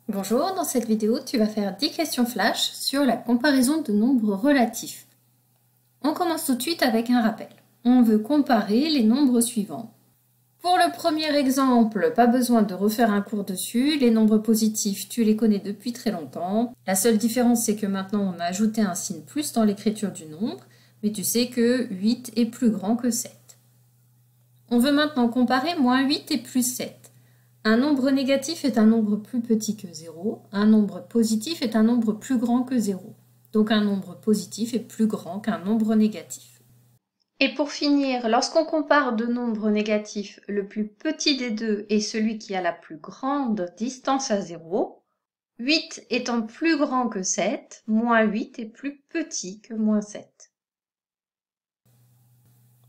Bonjour, dans cette vidéo, tu vas faire 10 questions flash sur la comparaison de nombres relatifs. On commence tout de suite avec un rappel. On veut comparer les nombres suivants. Pour le premier exemple, pas besoin de refaire un cours dessus. Les nombres positifs, tu les connais depuis très longtemps. La seule différence, c'est que maintenant, on a ajouté un signe plus dans l'écriture du nombre, mais tu sais que 8 est plus grand que 7. On veut maintenant comparer moins 8 et plus 7. Un nombre négatif est un nombre plus petit que 0. Un nombre positif est un nombre plus grand que 0. Donc un nombre positif est plus grand qu'un nombre négatif. Et pour finir, lorsqu'on compare deux nombres négatifs, le plus petit des deux est celui qui a la plus grande distance à 0. 8 étant plus grand que 7, moins 8 est plus petit que moins 7.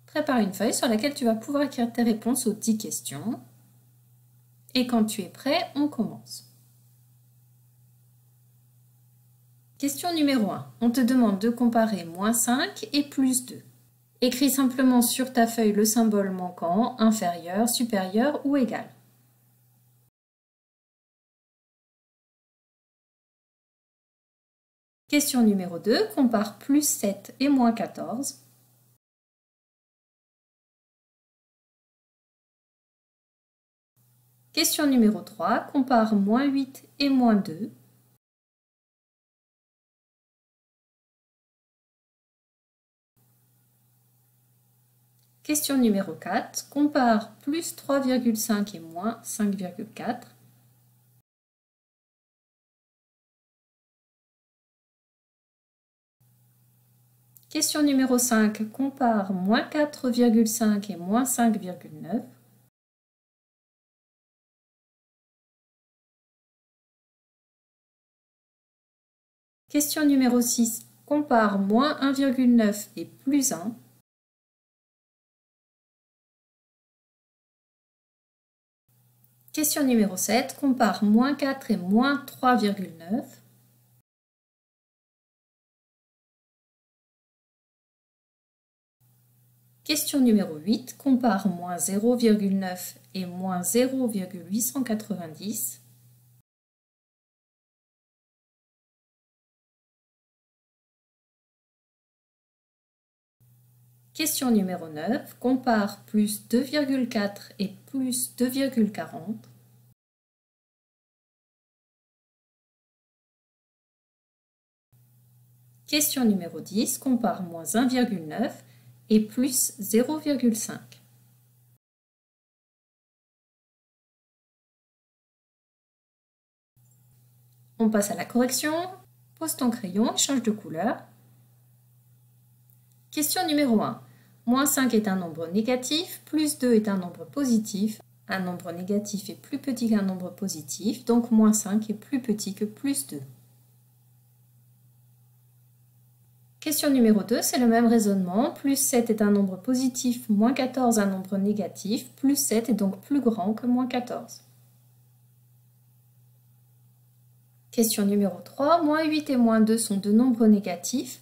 Prépare une feuille sur laquelle tu vas pouvoir écrire tes réponses aux 10 questions. Et quand tu es prêt, on commence. Question numéro 1. On te demande de comparer moins 5 et plus 2. Écris simplement sur ta feuille le symbole manquant, inférieur, supérieur ou égal. Question numéro 2. Compare plus 7 et moins 14. Question numéro 3. Compare moins 8 et moins 2. Question numéro 4. Compare plus 3,5 et moins 5,4. Question numéro 5. Compare moins 4,5 et moins 5,9. Question numéro 6. Compare moins 1,9 et plus 1. Question numéro 7. Compare moins 4 et moins 3,9. Question numéro 8. Compare moins 0,9 et moins 0,890. Question numéro 9. Compare plus 2,4 et plus 2,40. Question numéro 10. Compare moins 1,9 et plus 0,5. On passe à la correction. Pose ton crayon et change de couleur. Question numéro 1. Moins 5 est un nombre négatif, plus 2 est un nombre positif. Un nombre négatif est plus petit qu'un nombre positif, donc moins 5 est plus petit que plus 2. Question numéro 2, c'est le même raisonnement. Plus 7 est un nombre positif, moins 14 un nombre négatif. Plus 7 est donc plus grand que moins 14. Question numéro 3, moins 8 et moins 2 sont deux nombres négatifs.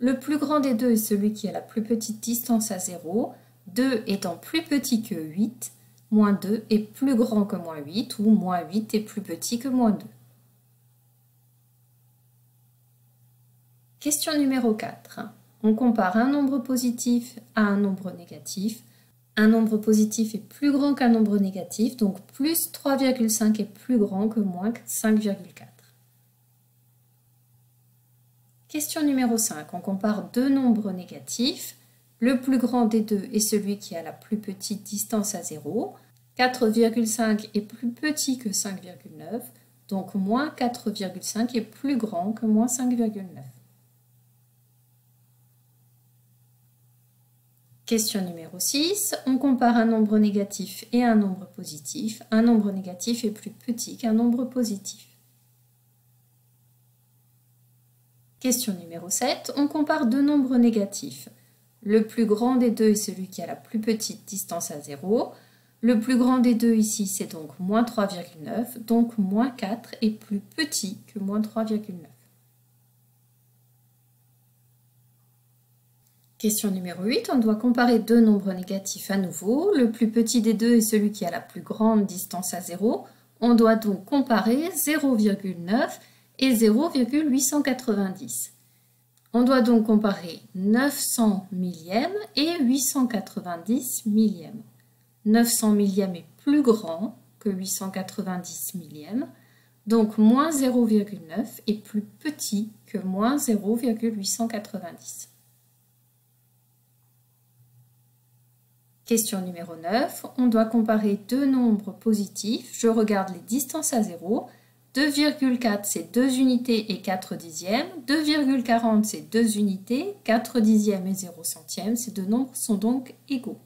Le plus grand des deux est celui qui a la plus petite distance à 0. 2 étant plus petit que 8, moins 2 est plus grand que moins 8 ou moins 8 est plus petit que moins 2. Question numéro 4. On compare un nombre positif à un nombre négatif. Un nombre positif est plus grand qu'un nombre négatif, donc plus 3,5 est plus grand que moins 5,4. Question numéro 5. On compare deux nombres négatifs. Le plus grand des deux est celui qui a la plus petite distance à 0. 4,5 est plus petit que 5,9, donc moins 4,5 est plus grand que moins 5,9. Question numéro 6. On compare un nombre négatif et un nombre positif. Un nombre négatif est plus petit qu'un nombre positif. Question numéro 7. On compare deux nombres négatifs. Le plus grand des deux est celui qui a la plus petite distance à 0. Le plus grand des deux ici, c'est donc moins 3,9. Donc moins 4 est plus petit que moins 3,9. Question numéro 8. On doit comparer deux nombres négatifs à nouveau. Le plus petit des deux est celui qui a la plus grande distance à 0. On doit donc comparer 0,9 et 0,890. On doit donc comparer 900 millièmes et 890 millièmes. 900 millièmes est plus grand que 890 millièmes, donc moins 0,9 est plus petit que moins 0,890. Question numéro 9, on doit comparer deux nombres positifs. Je regarde les distances à 0. 2,4 c'est 2 unités et 4 dixièmes. 2,40 c'est 2 unités, 4 dixièmes et 0 centièmes. Ces deux nombres sont donc égaux.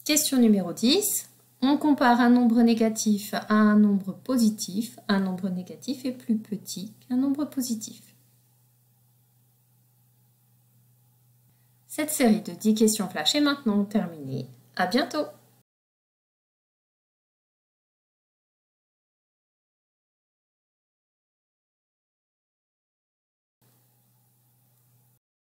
Question numéro 10. On compare un nombre négatif à un nombre positif. Un nombre négatif est plus petit qu'un nombre positif. Cette série de 10 questions flash est maintenant terminée. À bientôt!